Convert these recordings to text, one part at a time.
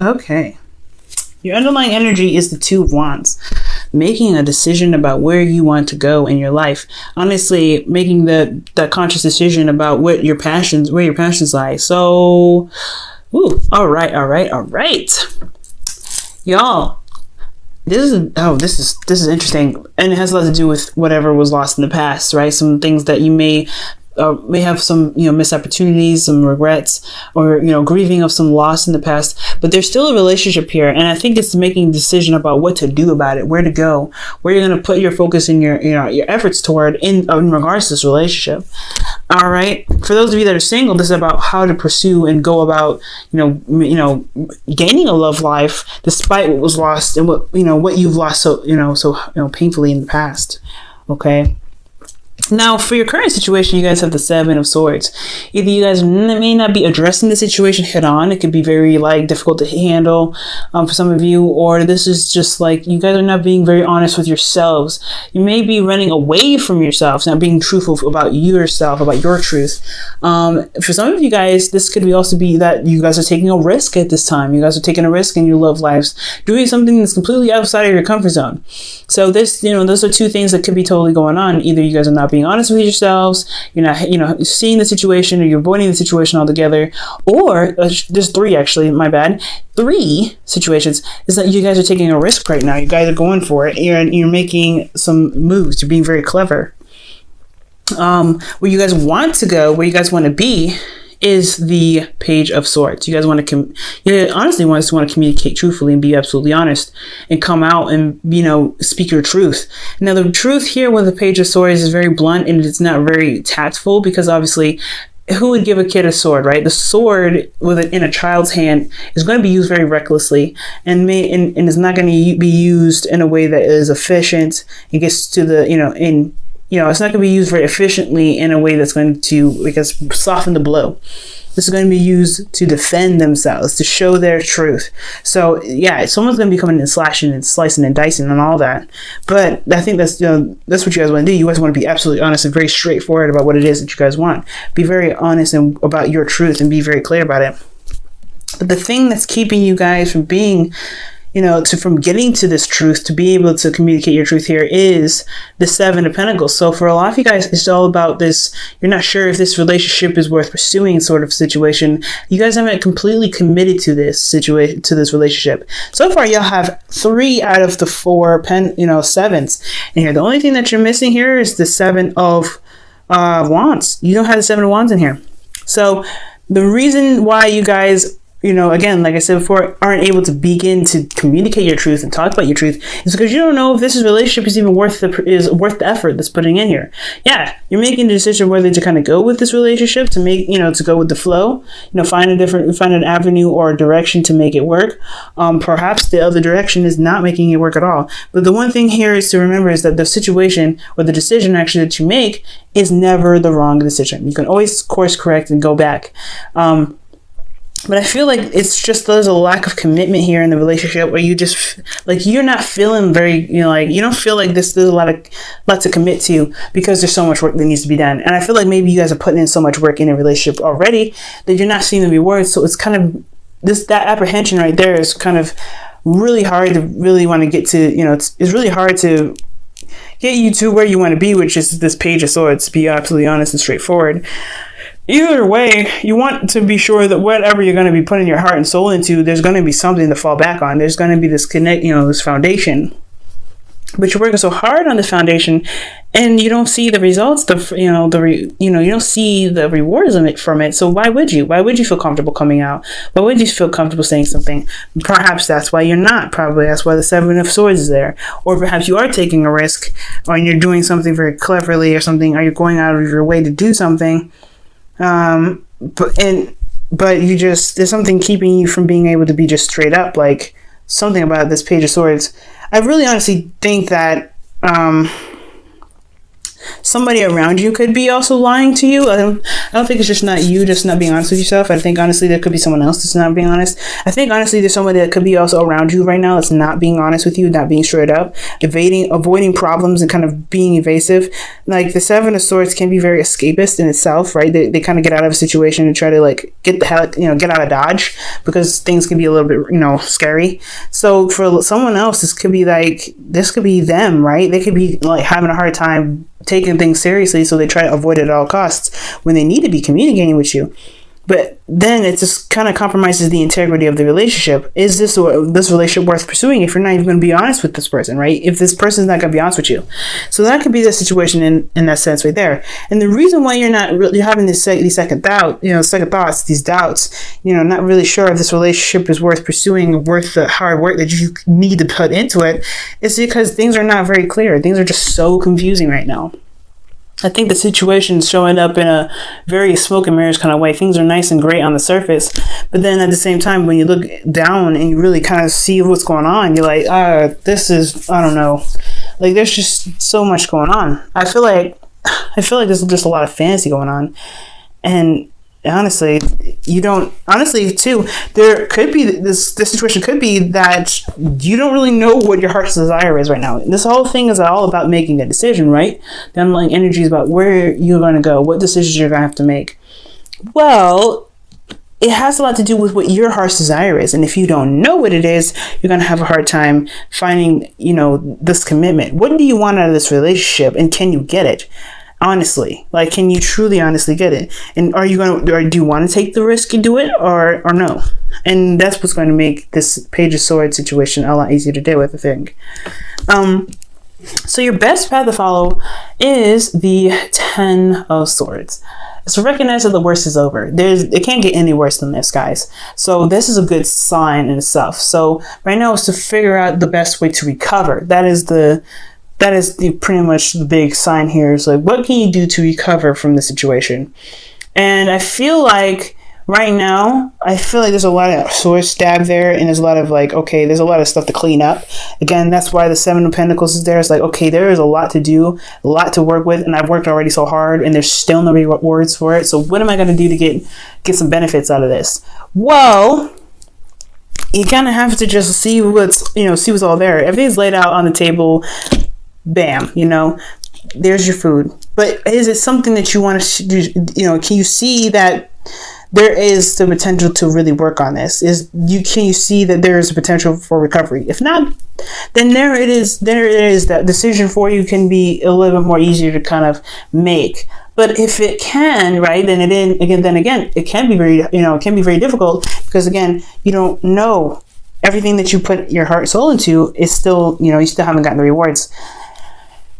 Okay. Your underlying energy is the Two of Wands. Making a decision about where you want to go in your life. Honestly, making that conscious decision about where your passions lie. So, all right. Y'all, this is interesting, and it has a lot to do with whatever was lost in the past, right? Some things that you may have some, missed opportunities, some regrets, or, grieving of some loss in the past, but there's still a relationship here. And I think it's making a decision about what to do about it, where to go, where you're going to put your focus and your efforts toward in regards to this relationship. All right. For those of you that are single, this is about how to pursue and go about, gaining a love life despite what was lost and what you've lost so painfully in the past. Okay. Now, for your current situation, you guys have the Seven of Swords. Either you guys may not be addressing the situation head on. It could be very difficult to handle for some of you, or this is just you guys are not being very honest with yourselves. You may be running away from yourselves, not being truthful about yourself, about your truth. For some of you guys, this could also be that you guys are taking a risk at this time. You guys are taking a risk in your love lives, doing something that's completely outside of your comfort zone. So this, those are two things that could be totally going on. Either you guys are not being honest with yourselves, you're not, seeing the situation, or you're avoiding the situation altogether, or there's three, actually, my bad. Three situations is that you guys are taking a risk right now. You guys are going for it. You're making some moves. You're being very clever. Where you guys want to go, where you guys want to be, is the Page of Swords. You guys want to, honestly want to communicate truthfully and be absolutely honest and come out and, speak your truth. Now, the truth here with the Page of Swords is very blunt and it's not very tactful, because obviously, who would give a kid a sword, right? The sword in a child's hand is going to be used very recklessly and is not going to be used in a way that is efficient and gets to the, it's not going to be used very efficiently in a way that's going to, soften the blow. This is going to be used to defend themselves, to show their truth. So, yeah, someone's going to be coming and slashing and slicing and dicing and all that. But I think that's what you guys want to do. You guys want to be absolutely honest and very straightforward about what it is that you guys want. Be very honest about your truth and be very clear about it. But the thing that's keeping you guys from being from getting to this truth, to be able to communicate your truth here, is the Seven of Pentacles. So for a lot of you guys, it's all about this. You're not sure if this relationship is worth pursuing, sort of situation. You guys haven't completely committed to this situation, to this relationship. So far, y'all have 3 out of the 4 sevens in here. The only thing that you're missing here is the Seven of Wands. You don't have the Seven of Wands in here. So the reason why you guys, again, like I said before, aren't able to begin to communicate your truth and talk about your truth is because you don't know if this relationship is even worth the effort that's putting in here. Yeah, you're making the decision whether to kind of go with this relationship, to make, to go with the flow, find an avenue or a direction to make it work. Perhaps the other direction is not making it work at all. But the one thing here is to remember is that the situation or the decision actually that you make is never the wrong decision. You can always course correct and go back. But I feel like it's just there's a lack of commitment here in the relationship where you just you're not feeling very, you don't feel like there's a lot to commit to because there's so much work that needs to be done. And I feel like maybe you guys are putting in so much work in a relationship already that you're not seeing the rewards. So it's kind of that apprehension right there is kind of really hard to really want to get to, it's really hard to get you to where you want to be, which is this Page of Swords, to be absolutely honest and straightforward. Either way, you want to be sure that whatever you're going to be putting your heart and soul into, there's going to be something to fall back on. There's going to be this this foundation. But you're working so hard on the foundation, and you don't see the results. You don't see the rewards from it. So why would you? Why would you feel comfortable coming out? Why would you feel comfortable saying something? Perhaps that's why you're not. Probably that's why the Seven of Swords is there. Or perhaps you are taking a risk, or you're doing something very cleverly, or something. Or you're going out of your way to do something. But there's something keeping you from being able to be just straight up, something about this Page of Swords. I really honestly think that, somebody around you could be also lying to you. I don't think it's just not you just not being honest with yourself. I think honestly there could be someone else that's not being honest. I think honestly there's somebody that could be also around you right now that's not being honest with you, not being straight up, avoiding problems and kind of being evasive. Like the Seven of Swords can be very escapist in itself, right? They kind of get out of a situation and try to like get the hell, get out of Dodge, because things can be a little bit, scary. So for someone else, this could be them, right? They could be like having a hard time taking things seriously, so they try to avoid it at all costs when they need to be communicating with you. But then it just kind of compromises the integrity of the relationship. Is this relationship worth pursuing if you're not even going to be honest with this person, right? If this person's not going to be honest with you. So that could be the situation in that sense right there. And the reason why you're not really having these second thoughts, these doubts, not really sure if this relationship is worth pursuing, worth the hard work that you need to put into it, is because things are not very clear. Things are just so confusing right now. I think the situation's showing up in a very smoke and mirrors kind of way. Things are nice and great on the surface, but then at the same time, when you look down and you really kind of see what's going on, you're like, this is, I don't know. Like, there's just so much going on. I feel like there's just a lot of fantasy going on. And honestly, too, there could be this situation could be that you don't really know what your heart's desire is right now. This whole thing is all about making a decision, right? The underlying energy is about where you're going to go, what decisions you're going to have to make. Well, it has a lot to do with what your heart's desire is. And if you don't know what it is, you're going to have a hard time finding, this commitment. What do you want out of this relationship, and can you get it? Honestly, like, can you truly honestly get it? And do you want to take the risk and do it, or no? And that's what's going to make this Page of Swords situation a lot easier to deal with, I think. So your best path to follow is the Ten of Swords. So recognize that the worst is over. It can't get any worse than this, guys. So this is a good sign in itself. So right now is to figure out the best way to recover. That is pretty much the big sign here. Is like, what can you do to recover from the situation? And I feel like right now, there's a lot of sword stab there, and there's a lot of there's a lot of stuff to clean up. Again, that's why the Seven of Pentacles is there. It's like, okay, there is a lot to do, a lot to work with, and I've worked already so hard, and there's still no rewards for it. So what am I going to do to get some benefits out of this? Well, you kind of have to just see what's all there. Everything's laid out on the table. Bam, there's your food. But is it something that you want to do? Can you see that there is the potential to really work on this? Can you see that there is a potential for recovery? If not, then there it is. That decision for you can be a little bit more easier to kind of make. But if it can, right, then it can be very difficult, because again, you don't know everything that you put your heart and soul into is still, you still haven't gotten the rewards.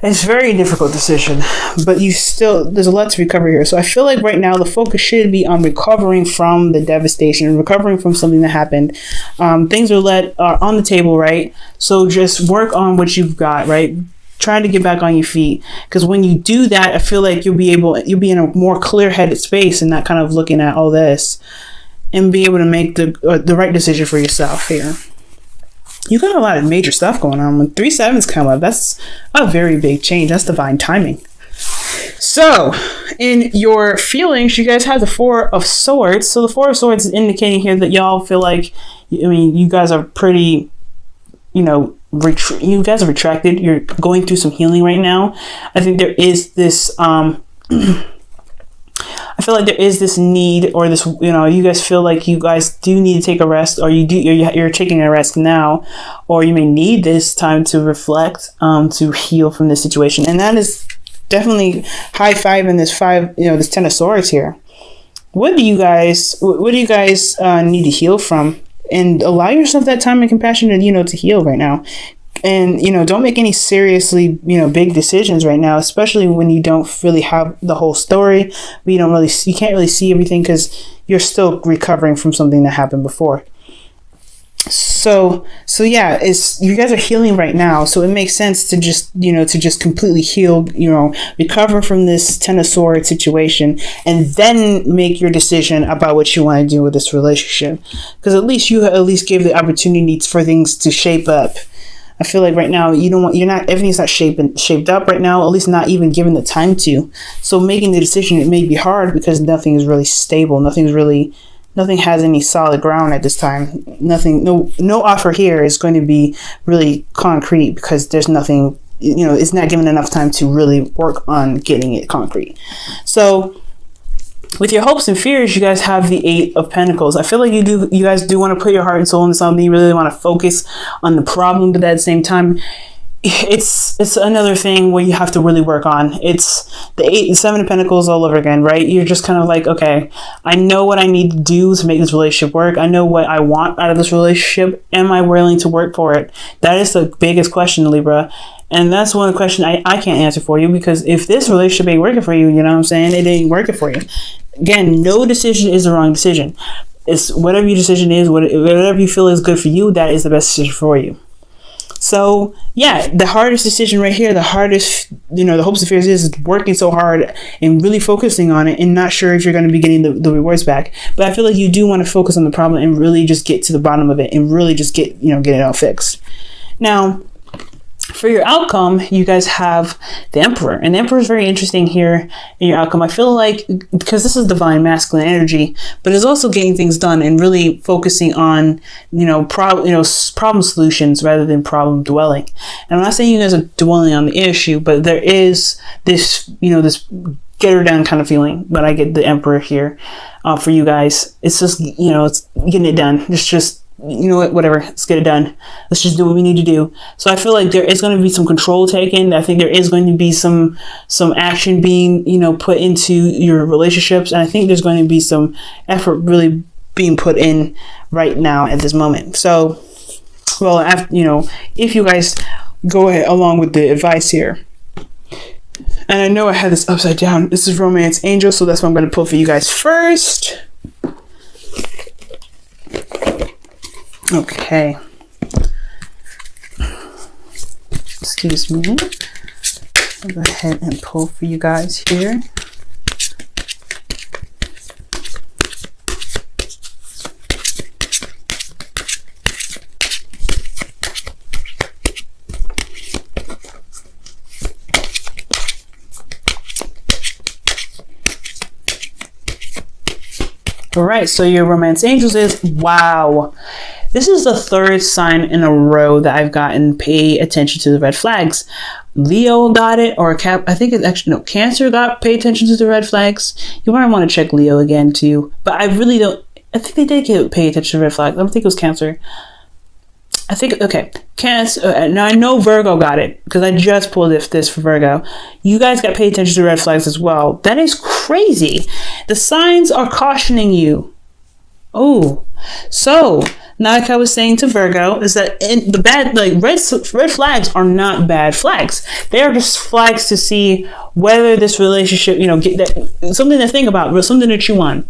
It's a very difficult decision, but there's a lot to recover here. So I feel like right now the focus should be on recovering from the devastation, recovering from something that happened. Things are on the table, right? So just work on what you've got, right? Try to get back on your feet, because when you do that, I feel like you'll be in a more clear-headed space and not kind of looking at all this, and be able to make the right decision for yourself here. You got a lot of major stuff going on. When 3 sevens come up, that's a very big change. That's divine timing. So, in your feelings, you guys have the Four of Swords. So the Four of Swords is indicating here that y'all feel like, you guys are pretty, you guys are retracted. You're going through some healing right now. I think there is this, I feel like there is this need, or this, you guys feel like you guys do need to take a rest, or you're taking a rest now, or you may need this time to reflect, to heal from this situation. And that is definitely high five in this this Ten of Swords here. What do you guys need to heal from? And allow yourself that time and compassion to heal right now. And, don't make any seriously, big decisions right now, especially when you don't really have the whole story. You can't really see everything, because you're still recovering from something that happened before. So yeah, you guys are healing right now. So it makes sense to just completely heal, recover from this Ten of Swords situation, and then make your decision about what you want to do with this relationship. Because at least you gave the opportunity for things to shape up. I feel like right now everything's not shaped up right now, at least not even given the time to. So making the decision, it may be hard because nothing is really stable. Nothing has any solid ground at this time. No offer here is going to be really concrete because there's nothing, it's not given enough time to really work on getting it concrete. So with your hopes and fears, you guys have the Eight of Pentacles. I feel like you guys do want to put your heart and soul into something. You really want to focus on the problem, but at the same time, it's another thing where you have to really work on. It's the Seven of Pentacles all over again, right? You're just kind of like, okay, I know what I need to do to make this relationship work. I know what I want out of this relationship. Am I willing to work for it? That is the biggest question, Libra. And that's one of the questions I can't answer for you, because if this relationship ain't working for you, you know what I'm saying? It ain't working for you. Again, no decision is the wrong decision. It's whatever your decision is, whatever you feel is good for you, that is the best decision for you. So yeah, the hardest decision right here, the hardest, the hopes and fears is working so hard and really focusing on it and not sure if you're going to be getting the rewards back. But I feel like you do want to focus on the problem and really just get to the bottom of it and really just get it all fixed. Now, for your outcome, you guys have the Emperor, and the Emperor is very interesting here in your outcome. I feel like, because this is divine masculine energy, but it's also getting things done and really focusing on problem solutions rather than problem dwelling. And I'm not saying you guys are dwelling on the issue, but there is this this get her done kind of feeling. But I get the Emperor here for you guys. It's just it's getting it done. It's just, whatever, let's get it done. Let's just do what we need to do. So I feel like there is going to be some control taken. I think there is going to be some action being, put into your relationships. And I think there's going to be some effort really being put in right now at this moment. So, well, if you guys go ahead along with the advice here. And I know I had this upside down. This is Romance Angel, so that's what I'm going to pull for you guys first. Okay. Excuse me. I'll go ahead and pull for you guys here. All right, so your Romance Angels is, wow. This is the third sign in a row that I've gotten pay attention to the red flags. Leo got it, or I think it's actually, no, Cancer got pay attention to the red flags. You might want to check Leo again too, but I really don't, I think they did pay attention to the red flags. I don't think it was Cancer. I think, okay, Cancer, now I know Virgo got it, because I just pulled this for Virgo. You guys got paid attention to the red flags as well. That is crazy. The signs are cautioning you. Oh, so now, like I was saying to Virgo, is that the bad, red flags are not bad flags. They are just flags to see whether this relationship, something to think about, something to chew on.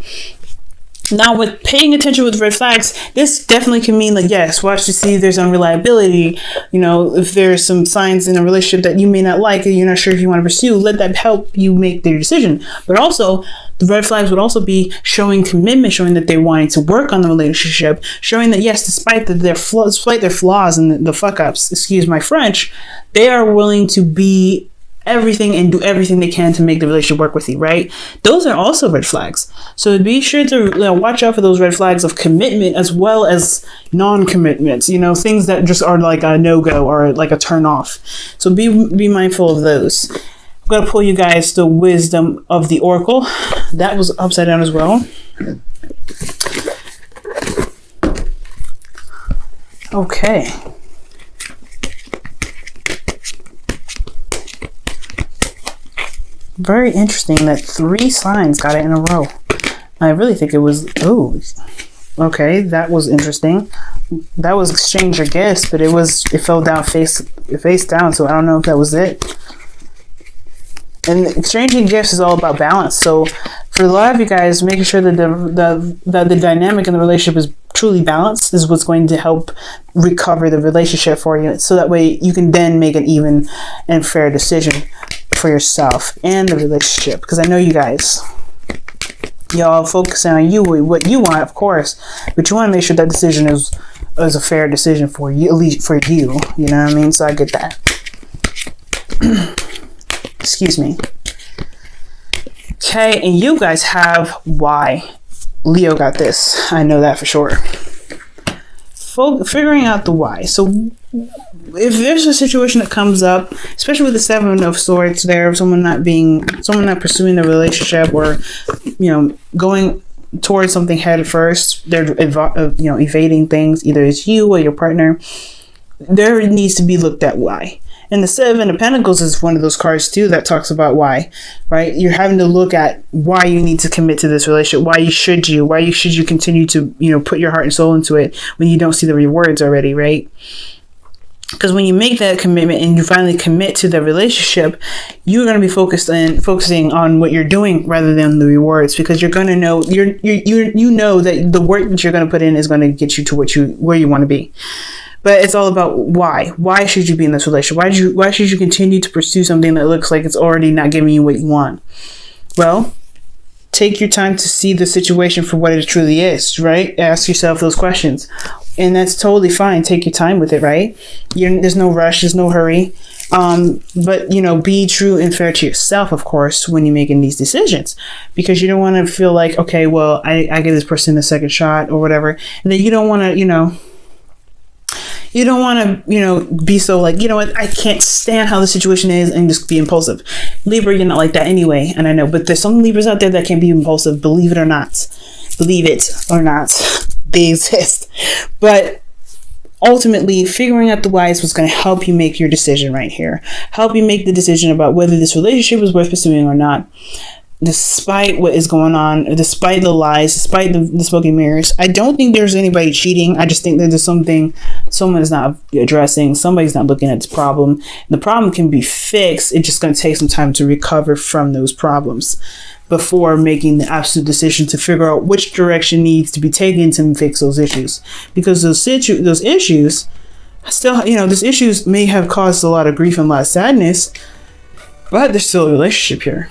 Now, with paying attention with red flags, this definitely can mean, like, yes, watch to see if there's unreliability. If there's some signs in a relationship that you may not like and you're not sure if you want to pursue, let that help you make their decision. But also, the red flags would also be showing commitment, showing that they're wanting to work on the relationship, showing that, yes, despite their flaws and the fuck ups, excuse my French, they are willing to be everything and do everything they can to make the relationship work with you, right? Those are also red flags. So be sure to watch out for those red flags of commitment as well as non-commitments, things that just are like a no-go or like a turn off. So be mindful of those. I'm going to pull you guys the Wisdom of the Oracle. That was upside down as well. Okay. Very interesting that 3 signs got it in a row. I really think it was, okay, that was interesting. That was exchange, I guess, but it fell down face down, so I don't know if that was it. And exchanging gifts is all about balance. So for a lot of you guys, making sure that the dynamic in the relationship is truly balanced is what's going to help recover the relationship for you. So that way you can then make an even and fair decision for yourself and the relationship. Because I know you guys Y'all focusing on you, what you want, of course, but you want to make sure that decision is a fair decision for you, at least for you. You know what I mean? So I get that. Excuse me. Okay, and you guys have why. Leo got this. I know that for sure. Figuring out the why. So if there's a situation that comes up, especially with the Seven of Swords there, someone not pursuing the relationship, or going towards something head first, they're evading things, either it's you or your partner, there needs to be looked at why. And the Seven of Pentacles is one of those cards too that talks about why, right? You're having to look at why you need to commit to this relationship. Why should you continue to, put your heart and soul into it when you don't see the rewards already, right? Because when you make that commitment and you finally commit to the relationship, you're going to be focusing on what you're doing rather than the rewards, because you're going to know you know that the work that you're going to put in is going to get you to where you want to be. But it's all about why. Why should you be in this relationship? Why should you continue to pursue something that looks like it's already not giving you what you want? Well, take your time to see the situation for what it truly is, right? Ask yourself those questions. And that's totally fine. Take your time with it, right? There's no rush. There's no hurry. But, be true and fair to yourself, of course, when you're making these decisions, because you don't want to feel like, okay, well, I give this person a second shot or whatever. And then you don't want to, be so like, what, I can't stand how the situation is, and just be impulsive. Libra, you're not like that anyway. And I know, but there's some Libras out there that can be impulsive. Believe it or not. Believe it or not. They exist. But ultimately, figuring out the why is what's going to help you make your decision right here. Help you make the decision about whether this relationship is worth pursuing or not. Despite what is going on, despite the lies, despite the smoke and mirrors. I don't think there's anybody cheating. I just think that there's something someone is not addressing. Somebody's not looking at the problem. The problem can be fixed. It's just going to take some time to recover from those problems before making the absolute decision to figure out which direction needs to be taken to fix those issues. Because those issues still, those issues may have caused a lot of grief and a lot of sadness, but there's still a relationship here.